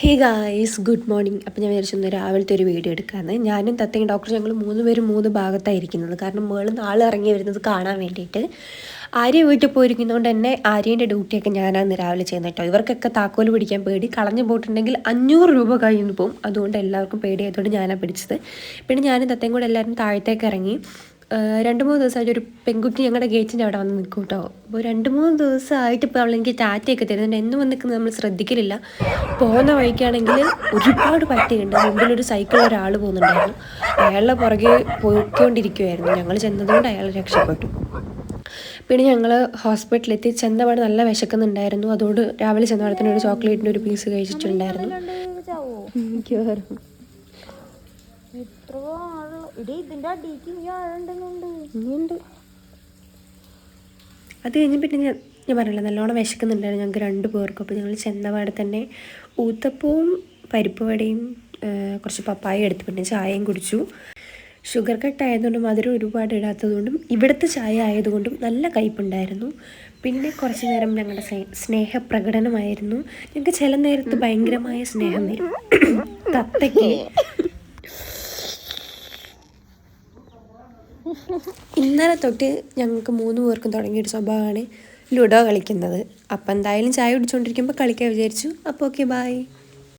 Hey guys, good morning. അപ്പോൾ ഞാൻ വിചാരിച്ചു രാവിലത്തെ ഒരു വീഡിയോ എടുക്കാമെന്ന്. ഞാനും തത്തയും ഡോക്ടർ ഞങ്ങൾ 3 പേരും 3 ഭാഗത്തായിരിക്കുന്നത്. കാരണം മുകളിൽ ആൾ ഇറങ്ങി വരുന്നത് കാണാൻ വേണ്ടിയിട്ട്. ആര്യ വീട്ടിൽ പോയിരിക്കുന്നതുകൊണ്ട് തന്നെ ആര്യൻ്റെ ഡ്യൂട്ടിയൊക്കെ ഞാനാണ് രാവിലെ ചെയ്യുന്നത് കേട്ടോ. ഇവർക്കൊക്കെ താക്കോൽ പിടിക്കാൻ പേടി, കളഞ്ഞു പോയിട്ടുണ്ടെങ്കിൽ 500 രൂപ കഴിഞ്ഞ് പോകും. അതുകൊണ്ട് എല്ലാവർക്കും പേടിയായതുകൊണ്ട് ഞാനാണ് പിടിച്ചത്. പിന്നെ ഞാനും തത്തയും കൂടെ എല്ലാവരും താഴത്തേക്ക് ഇറങ്ങി. 2-3 ദിവസമായിട്ട് ഒരു പെൺകുട്ടി ഞങ്ങളുടെ ഗേറ്റിൻ്റെ അവിടെ വന്ന് നിൽക്കും കേട്ടോ. അപ്പോൾ 2-3 ദിവസമായിട്ട് ഇപ്പോൾ അവളെനിക്ക് ടാറ്റയൊക്കെ തരുന്നുണ്ട്. എന്നും വന്ന് നിൽക്കുന്നത് നമ്മൾ ശ്രദ്ധിക്കലില്ല. പോകുന്ന വഴിക്കാണെങ്കിൽ ഒരുപാട് പട്ടിയുണ്ട്. മുമ്പിലൊരു സൈക്കിളിൽ ഒരാൾ പോകുന്നുണ്ടായിരുന്നു. അയാളുടെ പുറകെ പോയിക്കൊണ്ടിരിക്കുമായിരുന്നു. ഞങ്ങൾ ചെന്നതുകൊണ്ട് അയാൾ രക്ഷപ്പെട്ടു. പിന്നെ ഞങ്ങൾ ഹോസ്പിറ്റലിലെത്തി. ചെന്നപാട് നല്ല വിശക്കുന്നുണ്ടായിരുന്നു. അതുകൊണ്ട് രാവിലെ ചെന്നപാടെ തന്നെ ഒരു ചോക്ലേറ്റിൻ്റെ ഒരു പീസ് കഴിച്ചിട്ടുണ്ടായിരുന്നു. അത് കഴിഞ്ഞ് പിന്നെ ഞാൻ പറഞ്ഞില്ല, നല്ലോണം വിശക്കുന്നുണ്ടായിരുന്നു ഞങ്ങൾക്ക് 2 പേർക്കും. അപ്പോൾ ഞങ്ങൾ ചെന്നപാടെ തന്നെ ഊത്തപ്പവും പരിപ്പ് വടയും കുറച്ച് പപ്പായ എടുത്തു, പിന്നെ ചായയും കുടിച്ചു. ഷുഗർ കട്ട് ആയതുകൊണ്ടും മധുരം ഒരുപാട് ഇടാത്തതുകൊണ്ടും ഇവിടുത്തെ ചായ ആയതുകൊണ്ടും നല്ല കയ്പുണ്ടായിരുന്നു. പിന്നെ കുറച്ച് നേരം ഞങ്ങളുടെ സ്നേഹപ്രകടനമായിരുന്നു. ഞങ്ങൾക്ക് ചില നേരത്ത് ഭയങ്കരമായ സ്നേഹം വരും. തത്തയ്ക്ക് ഇന്നലെ തൊട്ട് ഞങ്ങൾക്ക് 3 പേർക്കും തുടങ്ങിയൊരു സ്വഭാവമാണ് ലുഡോ കളിക്കുന്നത്. അപ്പം എന്തായാലും ചായ കുടിച്ചുകൊണ്ടിരിക്കുമ്പോൾ കളിക്കാൻ വിചാരിച്ചു. അപ്പോൾ ഓക്കെ, ബായ്.